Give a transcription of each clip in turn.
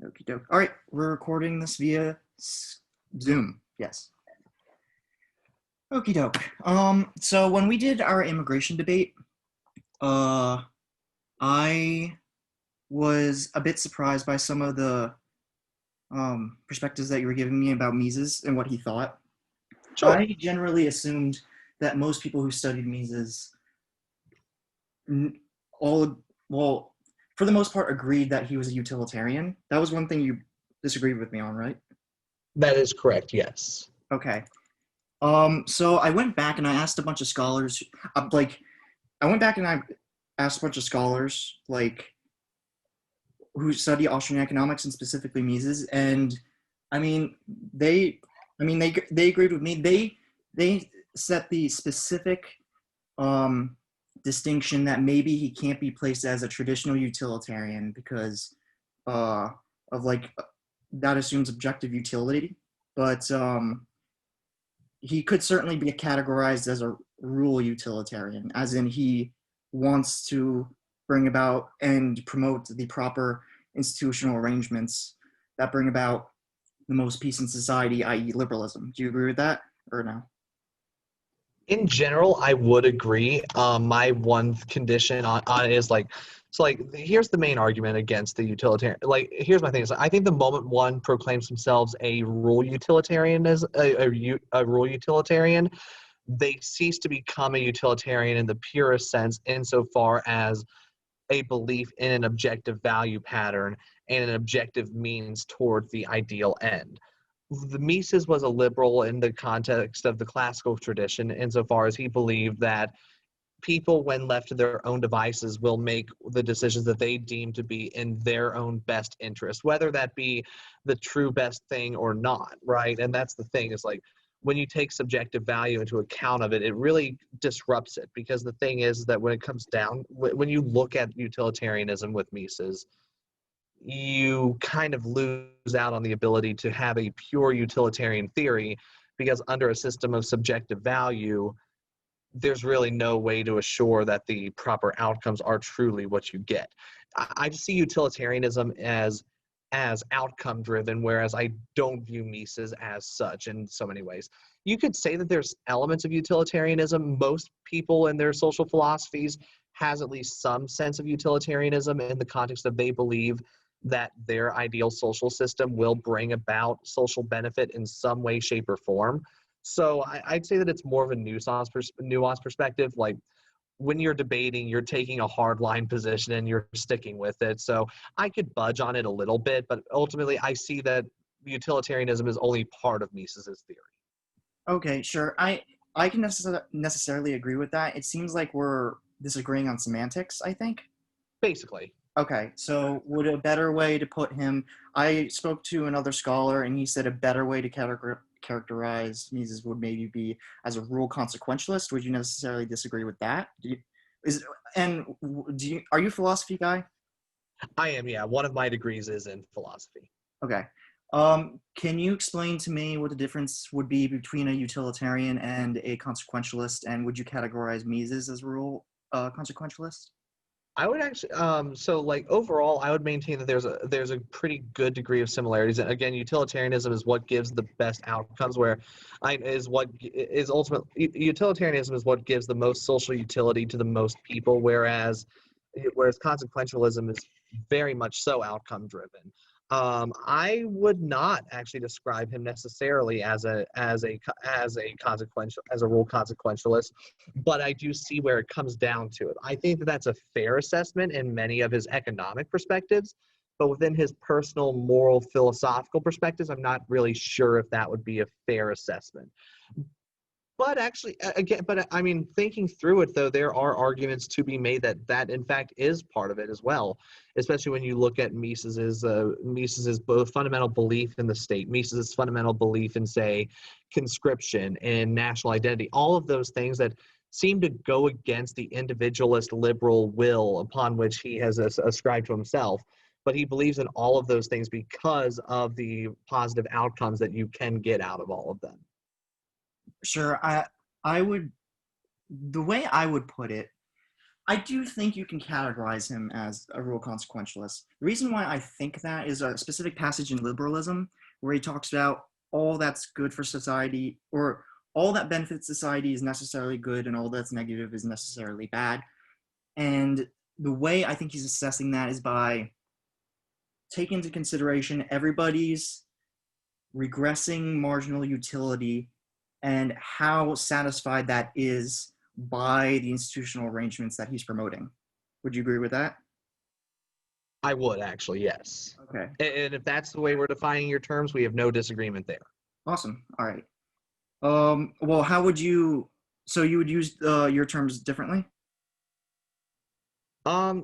Okie doke. All right, we're recording this via Zoom. Yes. Okie doke. So when we did our immigration debate, uh, I was a bit surprised by some of the perspectives that you were giving me about Mises and what he thought. Sure. I generally assumed that most people who studied Mises all, well, for the most part, agreed that he was a utilitarian. That was one thing you disagreed with me on, right? That is correct, yes. Okay. So I went back and I asked a bunch of scholars, I went back and I asked a bunch of scholars, who study Austrian economics and specifically Mises, and I mean, they, they agreed with me. They set the specific um, distinction that maybe he can't be placed as a traditional utilitarian because uh, of that assumes objective utility, but he could certainly be categorized as a rule utilitarian, as in he wants to bring about and promote the proper institutional arrangements that bring about the most peace in society, i.e., liberalism. Do you agree with that or no? In general, I would agree. My one condition on it is here's the main argument against the utilitarian. Here's my thing: is I think the moment one proclaims themselves a rule utilitarian as a rule utilitarian, they cease to become a utilitarian in the purest sense, insofar as a belief in an objective value pattern and an objective means toward the ideal end. The Mises was a liberal in the context of the classical tradition, insofar as he believed that people, when left to their own devices, will make the decisions that they deem to be in their own best interest, whether that be the true best thing or not, right? And that's the thing, is when you take subjective value into account of it, it really disrupts it, because the thing is that when it comes down, when you look at utilitarianism with Mises, you kind of lose out on the ability to have a pure utilitarian theory, because under a system of subjective value, there's really no way to assure that the proper outcomes are truly what you get. I just see utilitarianism as outcome driven, whereas I don't view Mises as such in so many ways. You could say that there's elements of utilitarianism. Most people in their social philosophies has at least some sense of utilitarianism in the context of they believe that their ideal social system will bring about social benefit in some way, shape, or form. So I'd say that it's more of a nuanced perspective. Like, when you're debating, you're taking a hard line position and you're sticking with it. So I could budge on it a little bit, but ultimately I see that utilitarianism is only part of Mises's theory. Okay, sure. I can necessarily agree with that. It seems like we're disagreeing on semantics, I think. Basically. Okay, so would a better way to put him, I spoke to another scholar and he said a better way to characterize Mises would maybe be as a rule consequentialist. Would you necessarily disagree with that? Are you a philosophy guy? I am, yeah. One of my degrees is in philosophy. Okay. Can you explain to me what the difference would be between a utilitarian and a consequentialist, and would you categorize Mises as a rule consequentialist? I would actually, overall, I would maintain that there's a pretty good degree of similarities. And again, utilitarianism is what gives the best outcomes. Utilitarianism is what gives the most social utility to the most people, whereas consequentialism is very much so outcome driven. I would not actually describe him necessarily as a rule consequentialist, but I do see where it comes down to it. I think that that's a fair assessment in many of his economic perspectives, but within his personal, moral, philosophical perspectives, I'm not really sure if that would be a fair assessment. But actually, I mean, thinking through it, though, there are arguments to be made that in fact is part of it as well, especially when you look at Mises's both fundamental belief in the state, Mises's fundamental belief in, say, conscription and national identity, all of those things that seem to go against the individualist liberal will upon which he has ascribed to himself. But he believes in all of those things because of the positive outcomes that you can get out of all of them. Sure. I would, the way I would put it I do think you can categorize him as a real consequentialist. The reason why I think that is a specific passage in liberalism where he talks about all that's good for society, or all that benefits society is necessarily good and all that's negative is necessarily bad. And the way I think he's assessing that is by taking into consideration everybody's regressing marginal utility and how satisfied that is by the institutional arrangements that he's promoting. Would you agree with that? I would actually, yes. Okay, And if that's the way we're defining your terms, we have no disagreement there. awesome. All right. Well, how would you? So you would use your terms differently?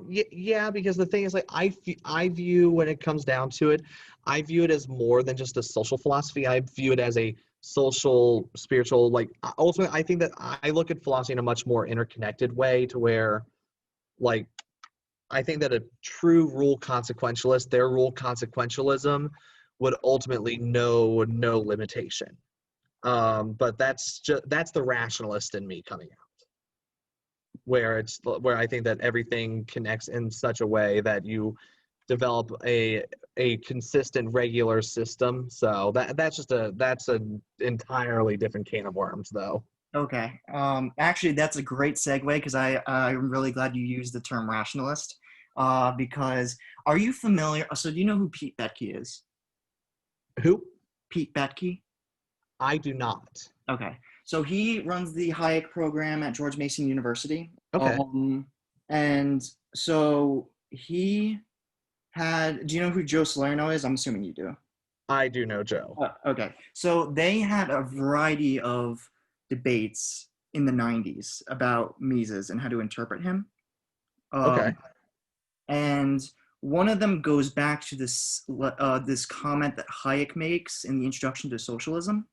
Yeah, because the thing is, like, I view when it comes down to it, I view it as more than just a social philosophy. I view it as a social, spiritual, like, ultimately, I think that I look at philosophy in a much more interconnected way to where, like, I think that a true rule consequentialist, their rule consequentialism would ultimately know no limitation. But that's the rationalist in me coming out, where I think that everything connects in such a way that you develop a consistent regular system. So that's an entirely different can of worms, though. Okay. Actually, that's a great segue because I'm really glad you used the term rationalist. Because are you familiar? So do you know who Pete Betke is? Who? Pete Betke. I do not. Okay. So he runs the Hayek program at George Mason University. Okay. And so he had, do you know who Joe Salerno is? I'm assuming you do. I do know Joe. Okay. So they had a variety of debates in the 90s about Mises and how to interpret him. Okay. And one of them goes back to this comment that Hayek makes in the Introduction to Socialism,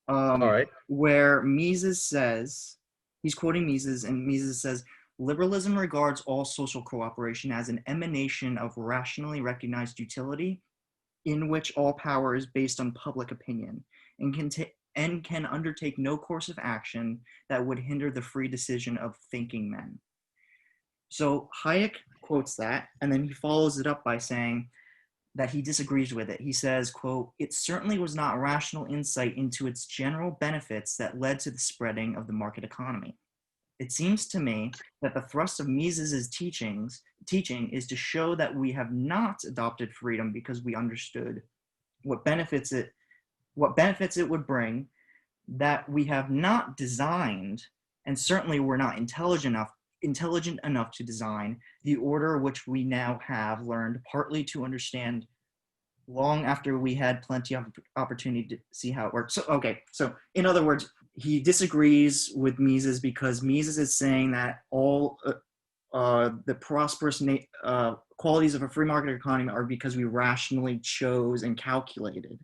All right. where Mises says, he's quoting Mises, and Mises says, liberalism regards all social cooperation as an emanation of rationally recognized utility in which all power is based on public opinion and can undertake no course of action that would hinder the free decision of thinking men. So Hayek quotes that, and then he follows it up by saying that he disagrees with it. He says, quote, "It certainly was not rational insight into its general benefits that led to the spreading of the market economy. It seems to me that the thrust of Mises's teaching is to show that we have not adopted freedom because we understood what benefits it would bring, that we have not designed, and certainly were not intelligent enough to design the order which we now have learned partly to understand long after we had plenty of opportunity to see how it works." So, okay, so in other words, he disagrees with Mises because Mises is saying that all the prosperous qualities of a free market economy are because we rationally chose and calculated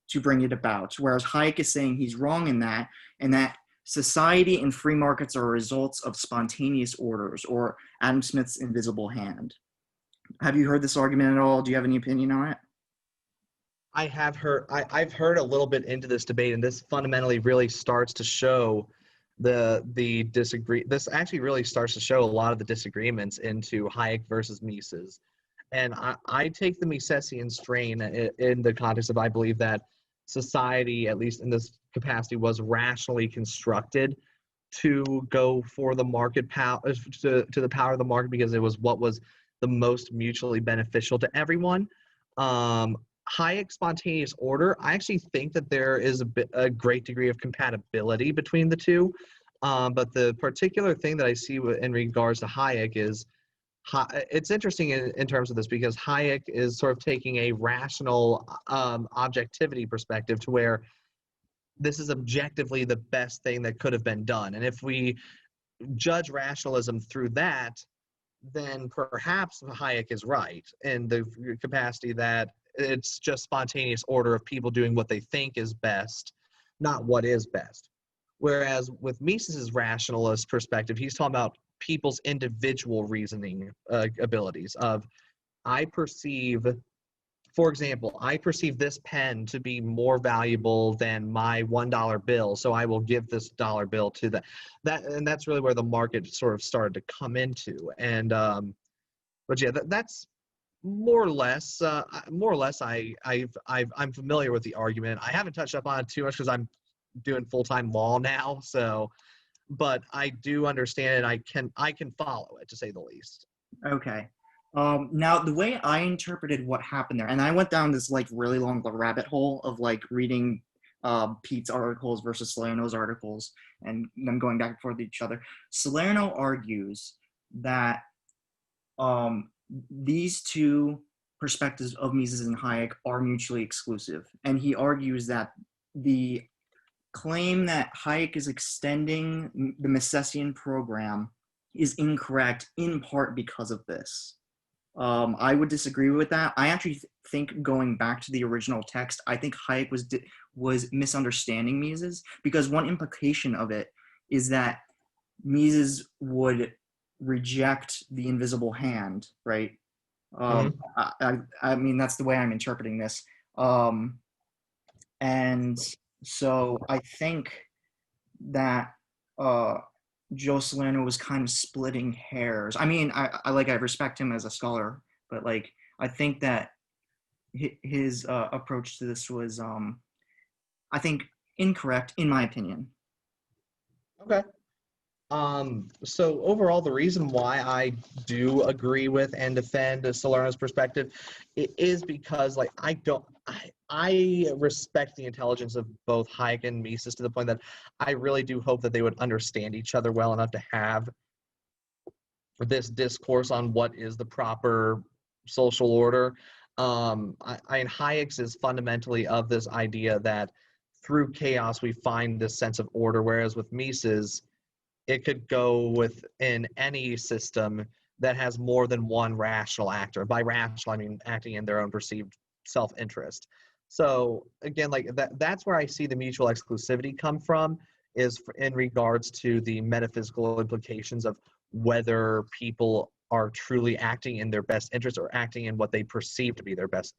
to bring it about. Whereas Hayek is saying he's wrong in that, and that society and free markets are results of spontaneous orders, or Adam Smith's invisible hand. Have you heard this argument at all? Do you have any opinion on it? I've heard a little bit into this debate, and this fundamentally really starts to show this actually really starts to show a lot of the disagreements into Hayek versus Mises. And I take the Misesian strain in the context of, I believe that society, at least in this capacity, was rationally constructed to go for the market power, to the power of the market, because it was what was the most mutually beneficial to everyone. Hayek spontaneous order, I actually think that there is a great degree of compatibility between the two. But the particular thing that I see in regards to Hayek is, it's interesting in terms of this, because Hayek is sort of taking a rational objectivity perspective to where this is objectively the best thing that could have been done. And if we judge rationalism through that, then perhaps Hayek is right in the capacity that it's just spontaneous order of people doing what they think is best, not what is best. Whereas with Mises's rationalist perspective, he's talking about people's individual reasoning abilities of, I perceive for example, I perceive this pen to be more valuable than my $1 bill, so I will give this dollar bill to and that's really where the market sort of started to come into. And but yeah, that's more or less, I'm familiar with the argument. I haven't touched up on it too much because I'm doing full-time law now, so, but I do understand it. I can follow it, to say the least. Okay. Now, the way I interpreted what happened there, and I went down this like really long rabbit hole of like reading Pete's articles versus Salerno's articles and them going back and forth with each other. Salerno argues that these two perspectives of Mises and Hayek are mutually exclusive. And he argues that the claim that Hayek is extending the Misesian program is incorrect in part because of this. I would disagree with that. I actually think going back to the original text, I think Hayek was misunderstanding Mises, because one implication of it is that Mises would reject the invisible hand, right? I mean, that's the way I'm interpreting this. And so I think that Joe Salerno was kind of splitting hairs. I mean, I respect him as a scholar, but like I think that his approach to this was, I think, incorrect in my opinion. Okay. So overall, the reason why I do agree with and defend Salerno's perspective is because, like, I respect the intelligence of both Hayek and Mises to the point that I really do hope that they would understand each other well enough to have this discourse on what is the proper social order. Hayek's is fundamentally of this idea that through chaos we find this sense of order, whereas with Mises, it could go within any system that has more than one rational actor. By rational, I mean acting in their own perceived self-interest. So again, like that's where I see the mutual exclusivity come from, is in regards to the metaphysical implications of whether people are truly acting in their best interest or acting in what they perceive to be their best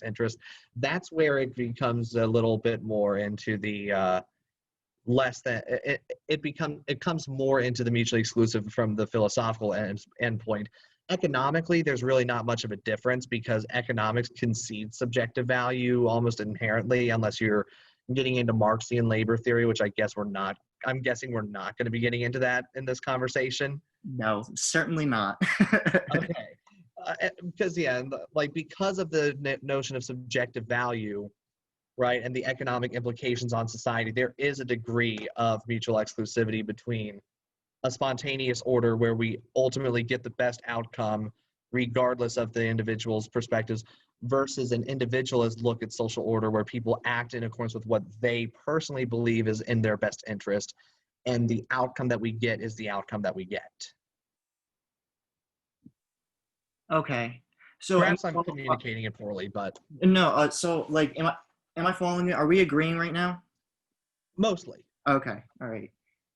interest. That's where it becomes a little bit more into the less than it comes more into the mutually exclusive from the philosophical endpoint. Economically, there's really not much of a difference because economics concedes subjective value almost inherently, unless you're getting into Marxian labor theory, which I'm guessing we're not going to be getting into that in this conversation. No, certainly not. Okay. Because because of the notion of subjective value, right, and the economic implications on society, there is a degree of mutual exclusivity between a spontaneous order where we ultimately get the best outcome regardless of the individual's perspectives, versus an individualist look at social order where people act in accordance with what they personally believe is in their best interest, and the outcome that we get is the outcome that we get. Okay. So perhaps I'm communicating it poorly, but no. So like, am I following you? Are we agreeing right now? Mostly. Okay. All right.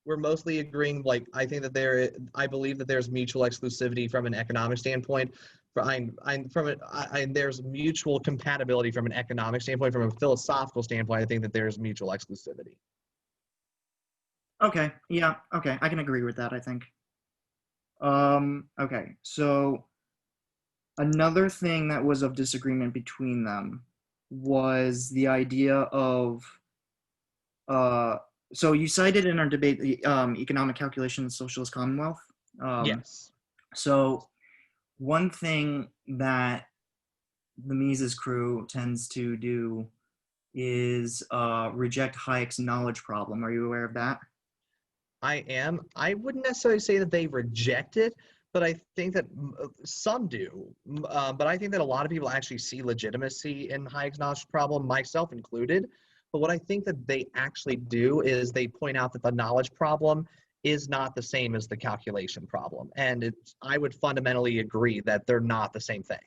We're mostly agreeing. Like, I think that I believe that there's mutual exclusivity from an economic standpoint. There's mutual compatibility from an economic standpoint. From a philosophical standpoint, I think that there's mutual exclusivity. Okay. Yeah. Okay. I can agree with that, I think. Okay. So another thing that was of disagreement between them was the idea of so you cited in our debate the economic calculation of socialist commonwealth. Yes. So one thing that the Mises crew tends to do is reject Hayek's knowledge problem. Are you aware of that? I am. I wouldn't necessarily say that they reject it, but I think that some do. But I think that a lot of people actually see legitimacy in Hayek's knowledge problem, myself included. But what I think that they actually do is they point out that the knowledge problem is not the same as the calculation problem. And I would fundamentally agree that they're not the same thing.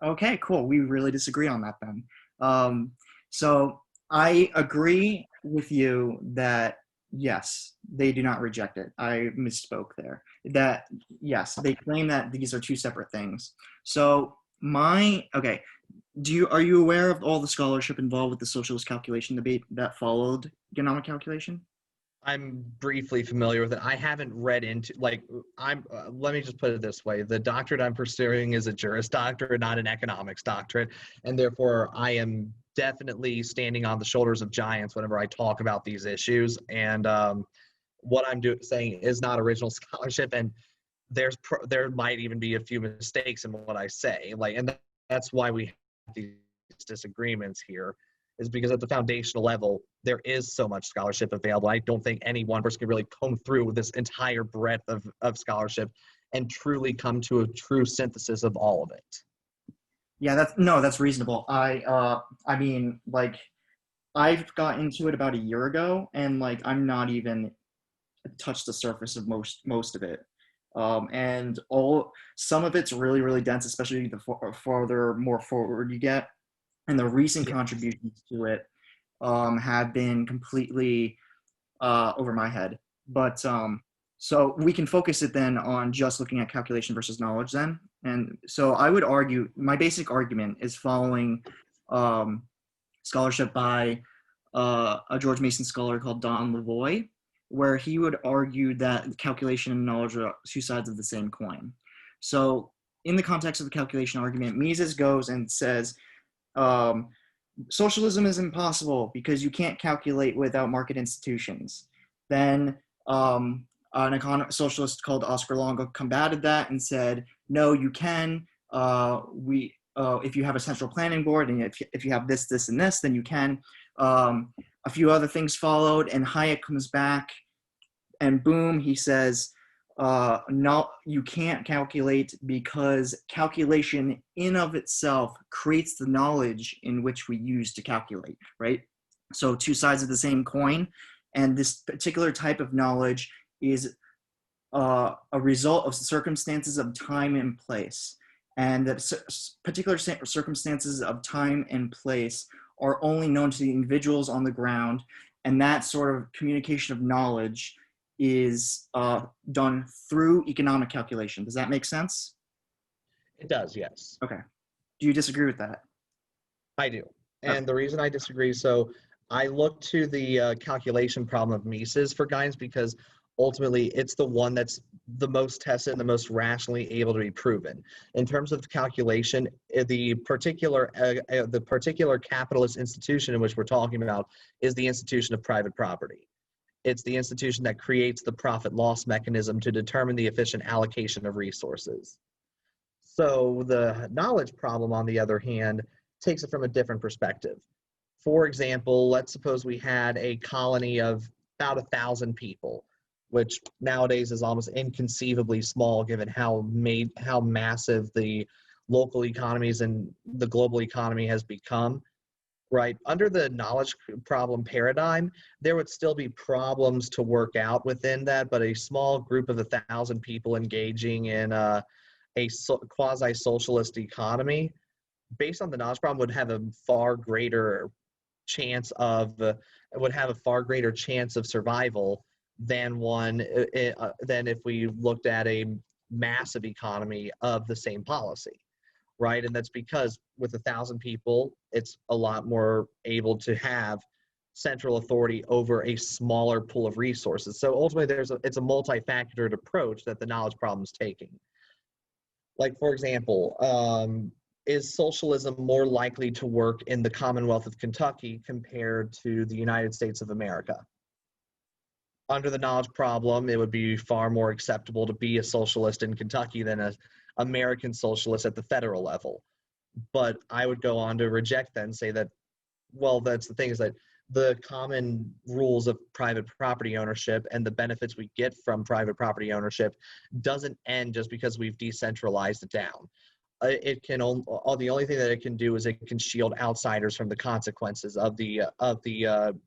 Okay, cool. We really disagree on that then. So I agree with you that yes, they do not reject it. I misspoke there. That yes, they claim that these are two separate things. So okay, are you aware of all the scholarship involved with the socialist calculation debate that followed economic calculation? I'm briefly familiar with it. I haven't read into like let me just put it this way. The doctorate I'm pursuing is a Juris Doctorate, not an economics doctorate, and therefore I am definitely standing on the shoulders of giants whenever I talk about these issues. And what saying is not original scholarship, and there might even be a few mistakes in what I say. That's why we have these disagreements here, is because at the foundational level, there is so much scholarship available. I don't think any one person can really comb through this entire breadth of scholarship and truly come to a true synthesis of all of it. Yeah, that's reasonable. I mean, like, I've got into it about a year ago, and like I'm not even touched the surface of most of it. And all some of it's really dense, especially the farther more forward you get. And the recent Yeah. contributions to it have been completely over my head. But so we can focus it then on just looking at calculation versus knowledge then. And so I would argue my basic argument is following um, scholarship by a George Mason scholar called Don Lavoie, where he would argue that calculation and knowledge are two sides of the same coin. So in the context of the calculation argument, Mises goes and says, um, socialism is impossible because you can't calculate without market institutions. Then socialist called Oscar Longo combated that and said, no, you can. If you have a central planning board and if you have this, and this, then you can. A few other things followed, and Hayek comes back, and boom, he says, no, you can't calculate because calculation in of itself creates the knowledge in which we use to calculate, right? So two sides of the same coin, and this particular type of knowledge is a result of circumstances of time and place, and that particular circumstances of time and place are only known to the individuals on the ground, and that sort of communication of knowledge is done through economic calculation. Does that make sense? It does, yes. Okay. Do you disagree with that? I do. Okay. And the reason I disagree, so I look to the calculation problem of Mises for guidance because ultimately it's the one that's the most tested and the most rationally able to be proven. In terms of calculation, the particular capitalist institution in which we're talking about is the institution of private property. It's the institution that creates the profit loss mechanism to determine the efficient allocation of resources. So the knowledge problem, on the other hand, takes it from a different perspective. For example, let's suppose we had a colony of about 1,000 people, which nowadays is almost inconceivably small given how massive the local economies and the global economy has become. Right. Under the knowledge problem paradigm, there would still be problems to work out within that, but a small group of 1,000 people engaging in a quasi-socialist economy, based on the knowledge problem, would have a far greater chance of survival than than if we looked at a massive economy of the same policy. Right, and that's because with 1,000 people, it's a lot more able to have central authority over a smaller pool of resources. So ultimately, it's a multifactored approach that the knowledge problem is taking. Like, for example, is socialism more likely to work in the Commonwealth of Kentucky compared to the United States of America? Under the knowledge problem, it would be far more acceptable to be a socialist in Kentucky than an American socialist at the federal level. But I would go on to reject that and say that, well, that's the thing, is that the common rules of private property ownership and the benefits we get from private property ownership doesn't end just because we've decentralized it down. The only thing that it can do is it can shield outsiders from the consequences of the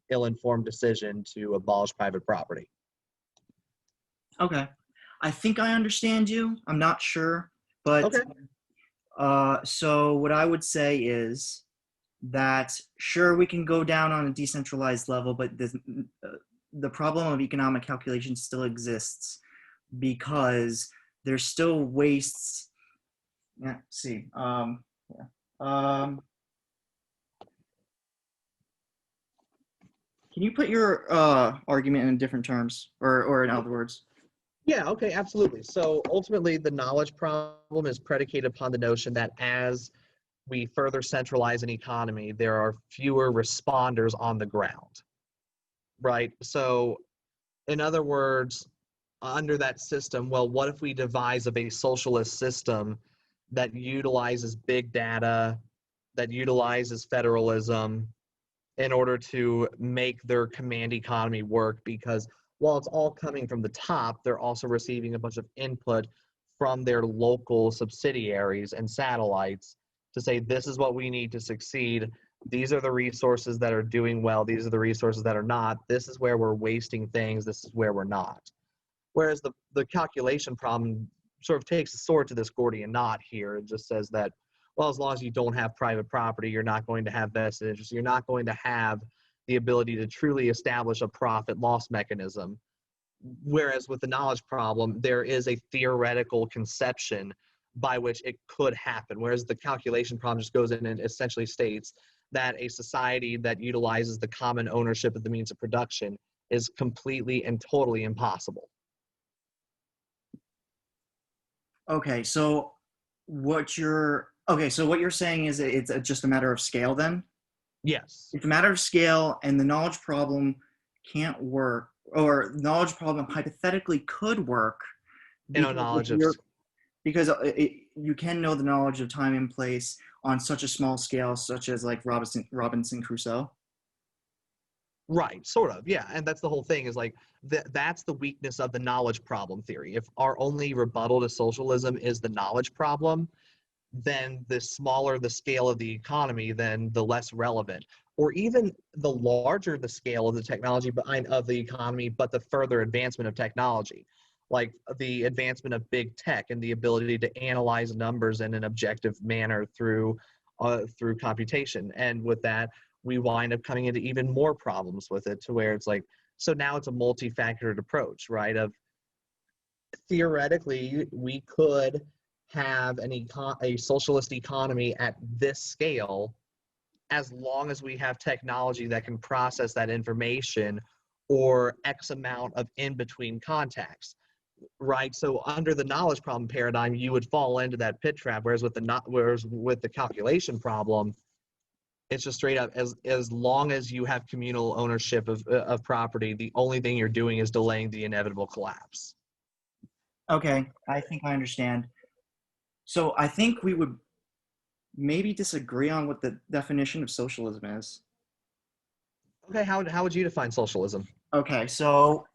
ill-informed decision to abolish private property. Okay. I think I understand you. I'm not sure, but Okay. So what I would say is that sure, we can go down on a decentralized level, but the problem of economic calculation still exists because there's still wastes. Yeah, see. Yeah. Can you put your argument in different terms, or in other words? Yeah, okay, absolutely. So ultimately, the knowledge problem is predicated upon the notion that as we further centralize an economy, there are fewer responders on the ground, right? So, in other words, under that system, well, what if we devise a socialist system that utilizes big data, that utilizes federalism in order to make their command economy work? Because while it's all coming from the top, they're also receiving a bunch of input from their local subsidiaries and satellites to say, this is what we need to succeed. These are the resources that are doing well. These are the resources that are not. This is where we're wasting things. This is where we're not. Whereas the calculation problem sort of takes the sword to this Gordian knot here. It just says that, well, as long as you don't have private property, you're not going to have vested interest. You're not going to have the ability to truly establish a profit loss mechanism. Whereas with the knowledge problem, there is a theoretical conception by which it could happen. Whereas the calculation problem just goes in and essentially states that a society that utilizes the common ownership of the means of production is completely and totally impossible. Okay, so what you're saying is it's just a matter of scale then? Yes. It's a matter of scale, and the knowledge problem can't work, or the knowledge problem hypothetically could work You know, because knowledge of you can know the knowledge of time and place on such a small scale, such as like Robinson Crusoe. right, sort of, yeah. And that's the whole thing is like that's the weakness of the knowledge problem theory. If our only rebuttal to socialism is the knowledge problem, then the smaller the scale of the economy, then the less relevant. Or even the larger the scale of the technology behind of the economy, but the further advancement of technology, like the advancement of big tech and the ability to analyze numbers in an objective manner through computation. And with that, we wind up coming into even more problems with it, to where it's like, so now it's a multifactored approach, right? Of theoretically, we could have a socialist economy at this scale as long as we have technology that can process that information or X amount of in-between contacts, right? So under the knowledge problem paradigm, you would fall into that pit trap, whereas with the calculation problem, it's just straight up, as long as you have communal ownership of property, the only thing you're doing is delaying the inevitable collapse. Okay, I think I understand. So I think we would maybe disagree on what the definition of socialism is. Okay, how would you define socialism? Okay, so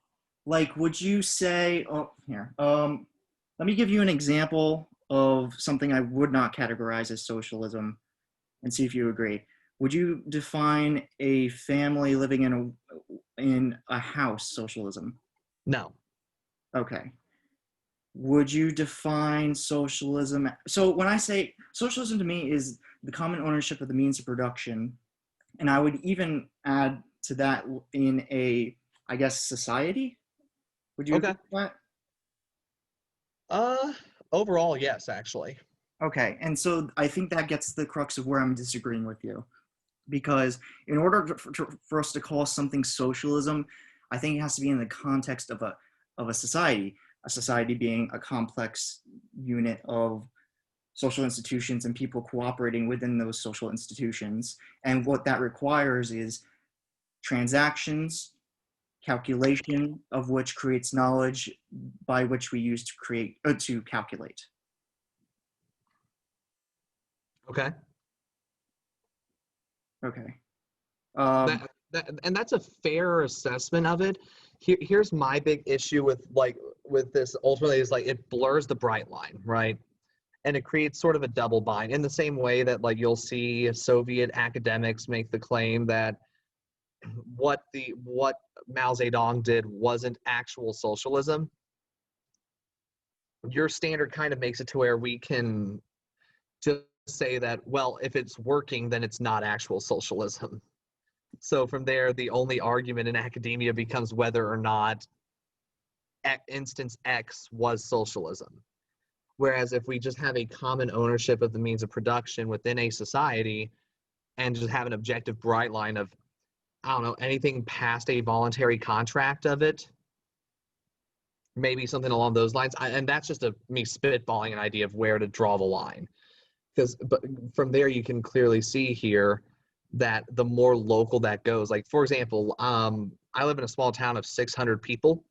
like, would you say, oh, here, let me give you an example of something I would not categorize as socialism and see if you agree. Would you define a family living in a house socialism? No. Okay. Would you define socialism? So when I say socialism, to me is the common ownership of the means of production, and I would even add to that in a, I guess, society. Would you agree Okay. with that? Uh, Overall, yes, actually. Okay, and so I think that gets the crux of where I'm disagreeing with you, because in order for us to call something socialism, I think it has to be in the context of a society being a complex unit of social institutions and people cooperating within those social institutions. And what that requires is transactions, calculation of which creates knowledge by which we use to calculate. Okay. Okay. And that's a fair assessment of it. Here's my big issue with this ultimately is like it blurs the bright line, right? And it creates sort of a double bind in the same way that like you'll see Soviet academics make the claim that what Mao Zedong did wasn't actual socialism. Your standard kind of makes it to where we can just say that, well, if it's working, then it's not actual socialism. So from there, the only argument in academia becomes whether or not instance X was socialism. Whereas if we just have a common ownership of the means of production within a society and just have an objective bright line of I don't know, anything past a voluntary contract of it. Maybe something along those lines. And that's just me spitballing an idea of where to draw the line. But from there, you can clearly see here that the more local that goes, like, for example, I live in a small town of 600 people,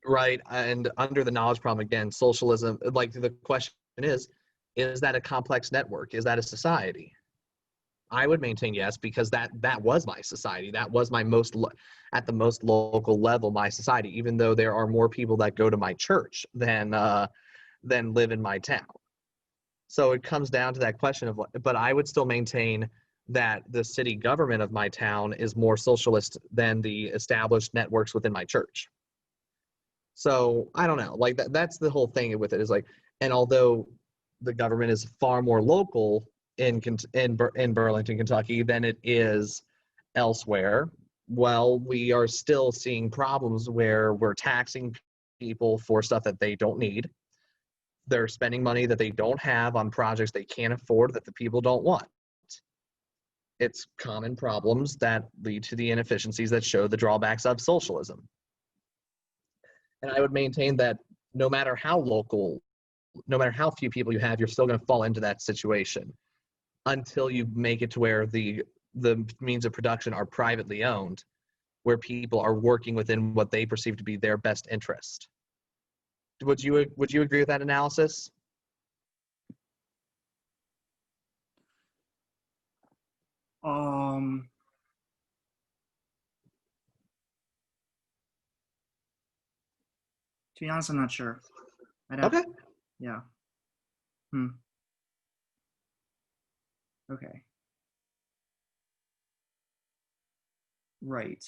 right? And under the knowledge problem, again, socialism, like, the question is that a complex network? Is that a society? I would maintain yes, because that was my society. That was my at the most local level, my society, even though there are more people that go to my church than live in my town. So it comes down to that question of, but I would still maintain that the city government of my town is more socialist than the established networks within my church. So I don't know, like, that's the whole thing with it, is like, and although the government is far more local in Burlington, Kentucky than it is elsewhere, well, we are still seeing problems where we're taxing people for stuff that they don't need. They're spending money that they don't have on projects they can't afford that the people don't want. It's common problems that lead to the inefficiencies that show the drawbacks of socialism. And I would maintain that no matter how local, no matter how few people you have, you're still going to fall into that situation until you make it to where the means of production are privately owned, where people are working within what they perceive to be their best interest. Would you agree with that analysis? To be honest, I'm not sure. I'd have, Okay. yeah. Okay. Right.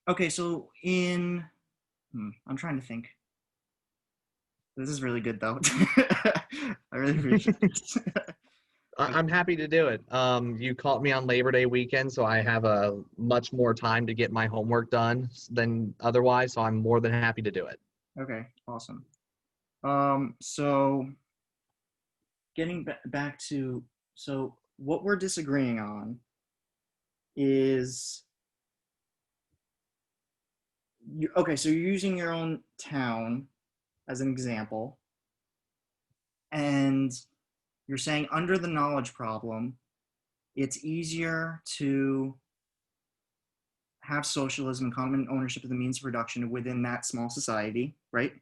Okay, so I'm trying to think. This is really good, though. I really appreciate it. I'm happy to do it. You caught me on Labor Day weekend, so I have a much more time to get my homework done than otherwise, so I'm more than happy to do it. Okay, awesome. So getting back to, so what we're disagreeing on is, okay, so you're using your own town as an example, and you're saying under the knowledge problem, it's easier to have socialism and common ownership of the means of production within that small society, right?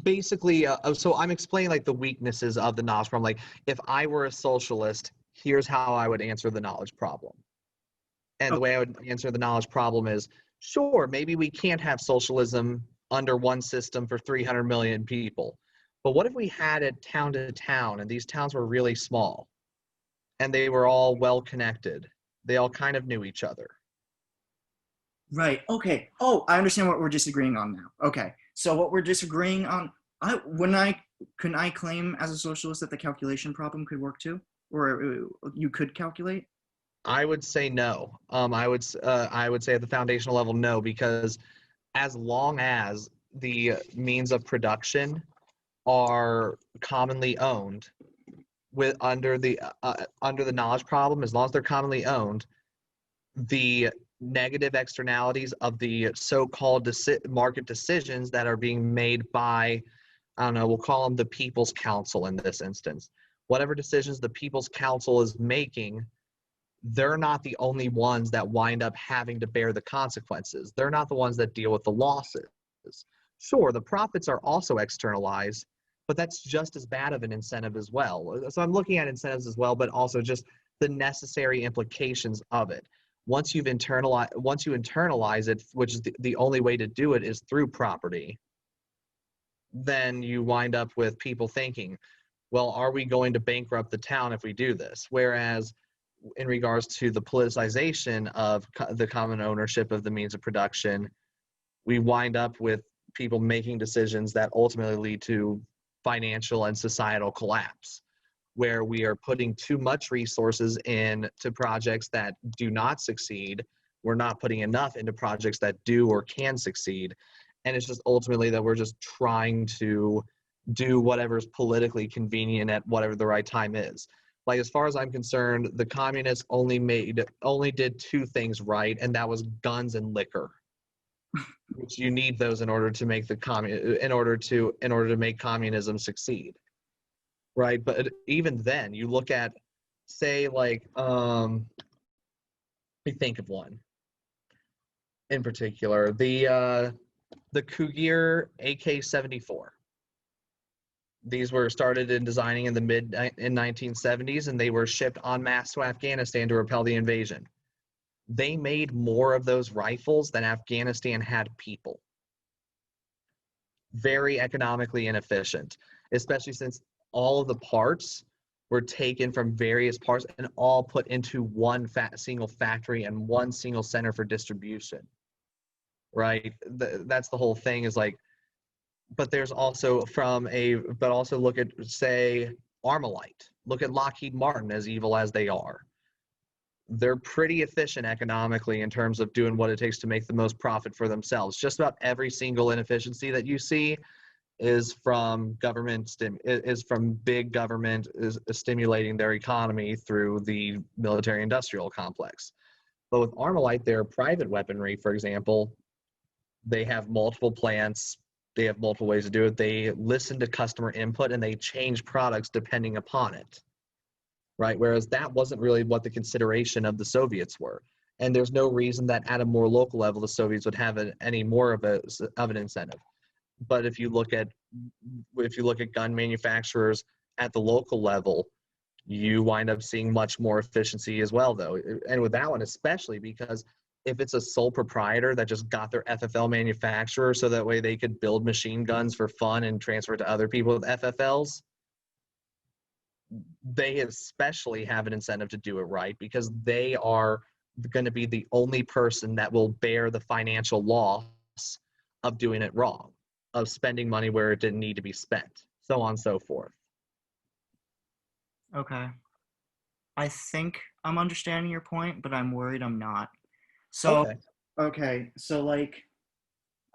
Basically, so I'm explaining, like, the weaknesses of the knowledge problem. Like, if I were a socialist, here's how I would answer the knowledge problem. And the way I would answer the knowledge problem is, sure, maybe we can't have socialism under one system for 300 million people. But what if we had it town to town, and these towns were really small, and they were all well connected? They all kind of knew each other. Right. Okay. Oh, I understand what we're disagreeing on now. Okay. So what we're disagreeing on, couldn't I claim as a socialist that the calculation problem could work too, or you could calculate? I would say no. I would say at the foundational level, no, because as long as the means of production are commonly owned under the knowledge problem, as long as they're commonly owned, the negative externalities of the so-called market decisions that are being made by, I don't know, we'll call them the People's Council in this instance. Whatever decisions the People's Council is making, they're not the only ones that wind up having to bear the consequences. They're not the ones that deal with the losses. Sure, the profits are also externalized, but that's just as bad of an incentive as well. So I'm looking at incentives as well, but also just the necessary implications of it. Once you internalize it, which is the only way to do it is through property, then you wind up with people thinking, well, are we going to bankrupt the town if we do this? Whereas in regards to the politicization of the common ownership of the means of production, we wind up with people making decisions that ultimately lead to financial and societal collapse, where we are putting too much resources into projects that do not succeed. We're not putting enough into projects that do or can succeed. And it's just ultimately that we're just trying to do whatever's politically convenient at whatever the right time is. Like, as far as I'm concerned, the communists only did two things right, and that was guns and liquor. Which you need those in order to make in order to make communism succeed, right? But even then, you look at, say, like, let me think of one in particular, the Cougar AK-74. These were started in designing in the mid in 1970s, and they were shipped en masse to Afghanistan to repel the invasion. They made more of those rifles than Afghanistan had people. Very economically inefficient, especially since all of the parts were taken from various parts and all put into one single factory and one single center for distribution, right? That's the whole thing, is like, but there's also but also look at, say, Armalite. Look at Lockheed Martin, as evil as they are. They're pretty efficient economically in terms of doing what it takes to make the most profit for themselves. Just about every single inefficiency that you see is from big government is stimulating their economy through the military-industrial complex. But with Armalite, their private weaponry, for example, they have multiple plants. They have multiple ways to do it. They listen to customer input and they change products depending upon it, right? Whereas that wasn't really what the consideration of the Soviets were. And there's no reason that at a more local level, the Soviets would have any more of an incentive. But if you look at gun manufacturers at the local level, you wind up seeing much more efficiency as well, though. And with that one, especially because if it's a sole proprietor that just got their FFL manufacturer so that way they could build machine guns for fun and transfer it to other people with FFLs, they especially have an incentive to do it right, because they are going to be the only person that will bear the financial loss of doing it wrong, of spending money where it didn't need to be spent, so on and so forth. Okay. I think I'm understanding your point, but I'm worried I'm not. So, okay, so like,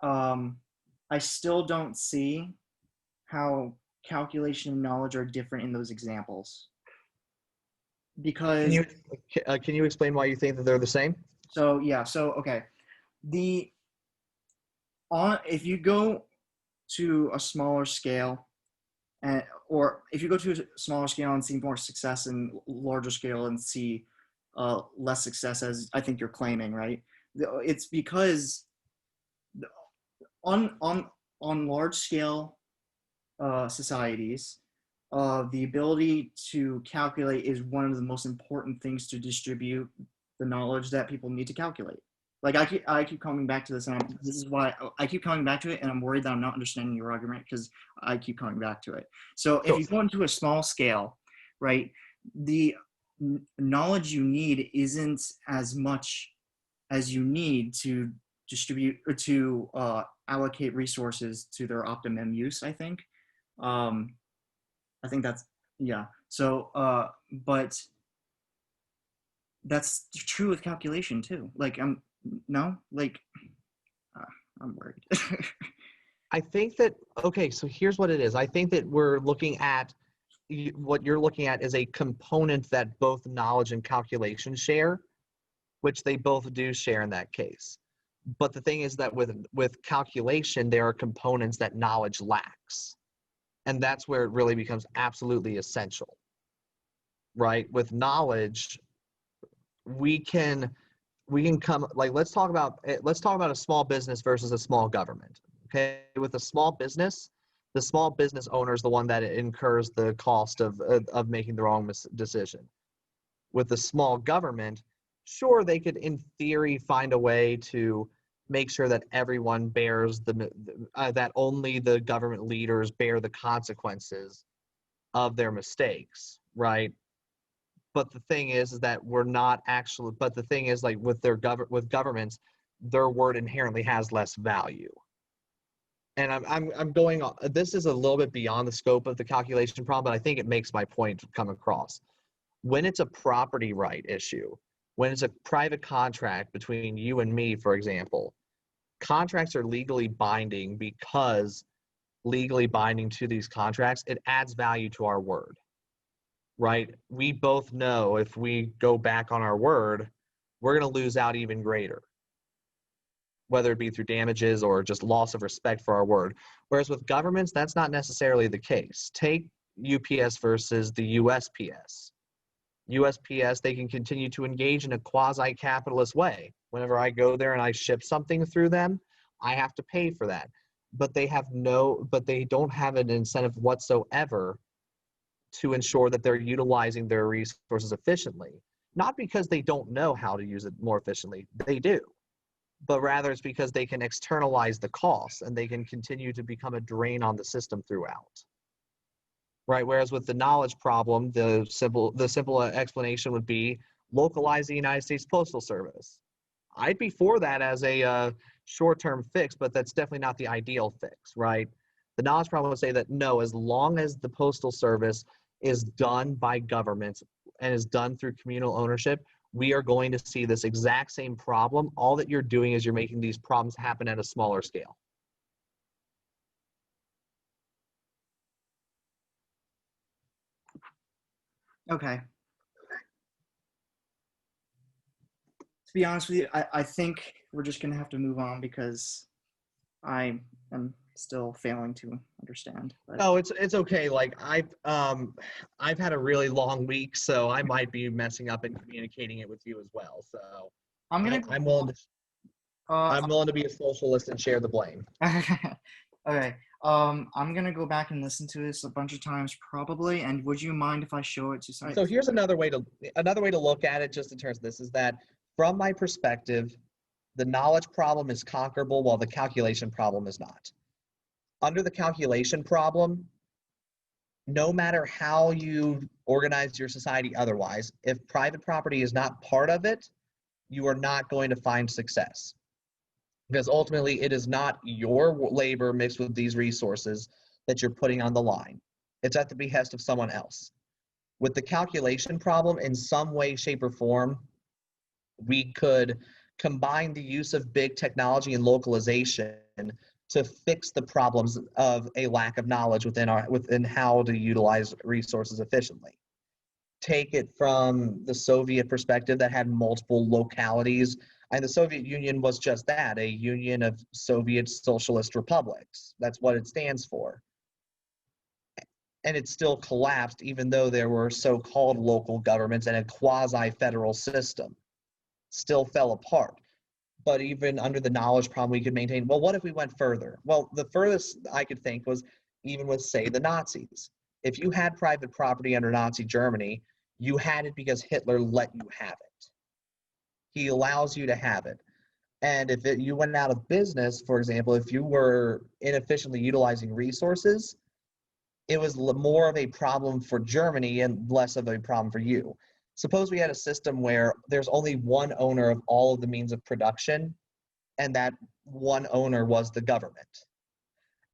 I still don't see how calculation and knowledge are different in those examples. Because Can you explain why you think that they're the same? Okay. If you go to a smaller scale, or if you go to a smaller scale and see more success, and larger scale and see less success, as I think you're claiming, right? It's because on large scale societies, the ability to calculate is one of the most important things to distribute the knowledge that people need to calculate. Like, I keep coming back to this, and this is why I keep coming back to it, and I'm worried that I'm not understanding your argument because I keep coming back to it. So if you go into a small scale, right, the knowledge you need isn't as much as you need to distribute or to allocate resources to their optimum use, I think. I think that's, yeah. So, but that's true with calculation too. Like, I'm worried. I think that, okay, so here's what it is. I think that we're looking at, what you're looking at is a component that both knowledge and calculation share, which they both do share in that case. But the thing is that with calculation, there are components that knowledge lacks. And that's where it really becomes absolutely essential, right? With knowledge, we can come, like, let's talk about a small business versus a small government. Okay, with a small business, the small business owner is the one that incurs the cost of making the wrong decision. With the small government, sure, they could in theory find a way to make sure that everyone bears that only the government leaders bear the consequences of their mistakes, right? But the thing is that we're not actually. But the thing is, like, with with governments, their word inherently has less value. And I'm going on. This is a little bit beyond the scope of the calculation problem, but I think it makes my point come across. When it's a property right issue, when it's a private contract between you and me, for example, contracts are legally binding because legally binding to these contracts, it adds value to our word. right? We both know if we go back on our word, we're going to lose out even greater, whether it be through damages or just loss of respect for our word. Whereas with governments, that's not necessarily the case. Take UPS versus the USPS. USPS, they can continue to engage in a quasi-capitalist way. Whenever I go there and I ship something through them, I have to pay for that. But they don't have an incentive whatsoever to ensure that they're utilizing their resources efficiently. Not because they don't know how to use it more efficiently, they do, but rather it's because they can externalize the costs and they can continue to become a drain on the system throughout. Right. Whereas with the knowledge problem, the simple explanation would be localize the United States Postal Service. I'd be for that as a short-term fix, but that's definitely not the ideal fix, right? The knowledge problem would say that no, as long as the Postal Service is done by governments and is done through communal ownership, we are going to see this exact same problem. All that you're doing is you're making these problems happen at a smaller scale. Okay. To be honest with you, I think we're just gonna have to move on because I am still failing to understand. But No, it's okay. Like I've had a really long week, so I might be messing up and communicating it with you as well. So I'm I, gonna. I'm willing to Uh, I'm willing to be a socialist and share the blame. okay. I'm gonna go back and listen to this a bunch of times probably. And would you mind if I show it to some? So here's another way to look at it, just in terms of this, is that from my perspective, the knowledge problem is conquerable while the calculation problem is not. Under the calculation problem, no matter how you organize your society otherwise, if private property is not part of it, you are not going to find success. Because ultimately, it is not your labor mixed with these resources that you're putting on the line. It's at the behest of someone else. With the calculation problem, in some way, shape, or form, we could combine the use of big technology and localization to fix the problems of a lack of knowledge within how to utilize resources efficiently. Take it from the Soviet perspective that had multiple localities, and the Soviet Union was just that, a union of Soviet socialist republics. That's what it stands for. And it still collapsed even though there were so-called local governments and a quasi-federal system. Still fell apart. But even under the knowledge problem, we could maintain, well, what if we went further? Well, the furthest I could think was even with, say, the Nazis. If you had private property under Nazi Germany, you had it because Hitler let you have it. He allows you to have it. And if you went out of business, for example, if you were inefficiently utilizing resources, it was more of a problem for Germany and less of a problem for you. Suppose we had a system where there's only one owner of all of the means of production, and that one owner was the government.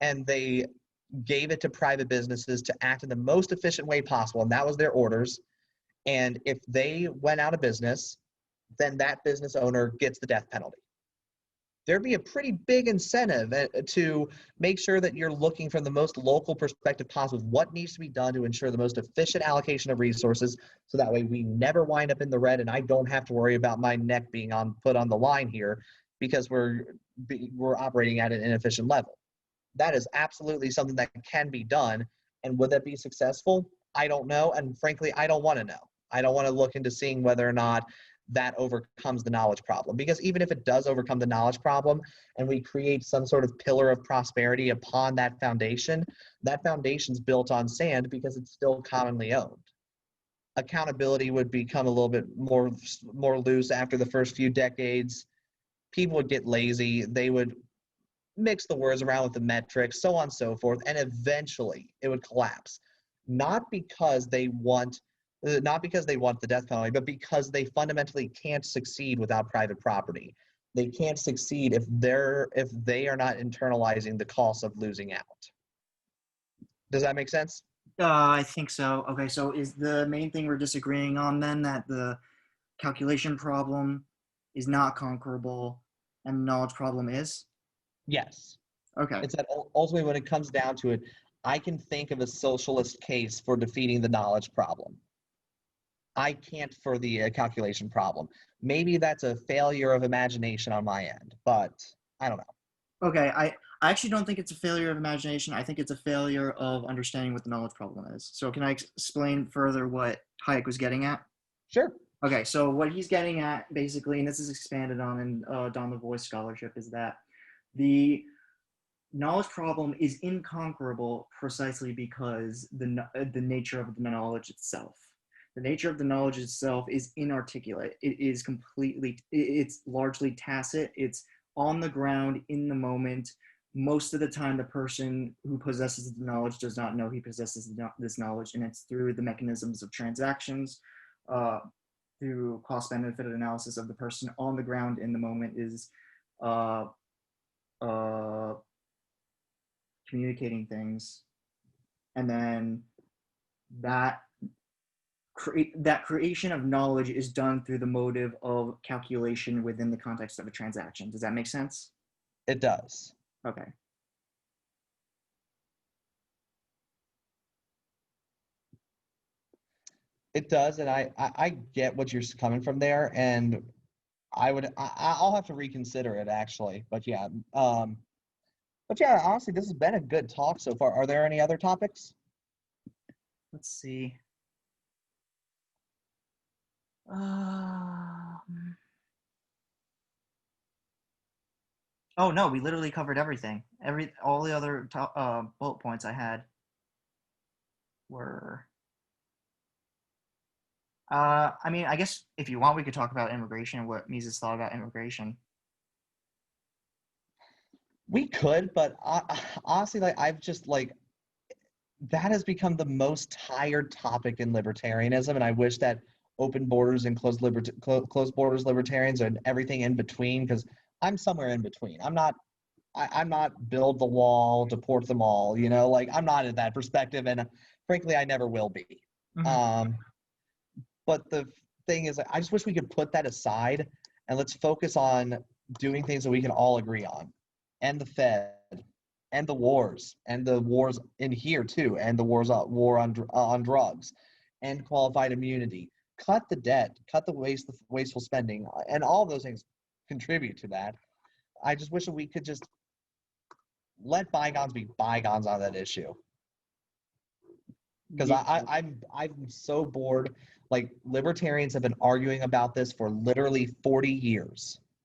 And they gave it to private businesses to act in the most efficient way possible, and that was their orders. And if they went out of business, then that business owner gets the death penalty. There'd be a pretty big incentive to make sure that you're looking from the most local perspective possible, what needs to be done to ensure the most efficient allocation of resources, so that way we never wind up in the red and I don't have to worry about my neck being put on the line here because we're operating at an inefficient level. That is absolutely something that can be done. And would that be successful? I don't know. And frankly, I don't want to know. I don't want to look into seeing whether or not that overcomes the knowledge problem. Because even if it does overcome the knowledge problem and we create some sort of pillar of prosperity upon that foundation's built on sand because it's still commonly owned. Accountability would become a little bit more loose after the first few decades. People would get lazy. They would mix the words around with the metrics, so on and so forth, and eventually it would collapse. Not because they want the death penalty, but because they fundamentally can't succeed without private property. They can't succeed if they are not internalizing the cost of losing out. Does that make sense? I think so. Okay, so is the main thing we're disagreeing on then that the calculation problem is not conquerable and the knowledge problem is? Yes. Okay. It's that ultimately when it comes down to it, I can think of a socialist case for defeating the knowledge problem. I can't for the calculation problem. Maybe that's a failure of imagination on my end, but I don't know. Okay, I actually don't think it's a failure of imagination. I think it's a failure of understanding what the knowledge problem is. So can I explain further what Hayek was getting at? Sure. Okay, so what he's getting at basically, and this is expanded on in Don Lavoie's scholarship, is that the knowledge problem is inconquerable precisely because the nature of the knowledge itself. The nature of the knowledge itself is inarticulate. It is it's largely tacit. It's on the ground in the moment. Most of the time, the person who possesses the knowledge does not know he possesses this knowledge, and it's through the mechanisms of transactions, uh, through cost-benefit analysis of the person on the ground in the moment is uh, uh, communicating things, and then that that creation of knowledge is done through the motive of calculation within the context of a transaction. Does that make sense? It does. Okay. It does, and I get what you're coming from there, and I'll have to reconsider it actually. But yeah, honestly, this has been a good talk so far. Are there any other topics? Let's see. Um, oh no, we literally covered everything. All the other bullet points I had were. I mean, I guess if you want, we could talk about immigration and what Mises thought about immigration. We could, but honestly, like I've just like that has become the most tired topic in libertarianism, and I wish that open borders and closed borders libertarians and everything in between, because I'm somewhere in between. I'm not build the wall, deport them all. You know, like I'm not in that perspective, and frankly, I never will be. Mm-hmm. But the thing is, I just wish we could put that aside and let's focus on doing things that we can all agree on, and the Fed, and the wars in here too, and the war on drugs, and qualified immunity. Cut the debt, cut the wasteful spending, and all of those things contribute to that. I just wish that we could just let bygones be bygones on that issue. Because I'm so bored. Like libertarians have been arguing about this for literally 40 years.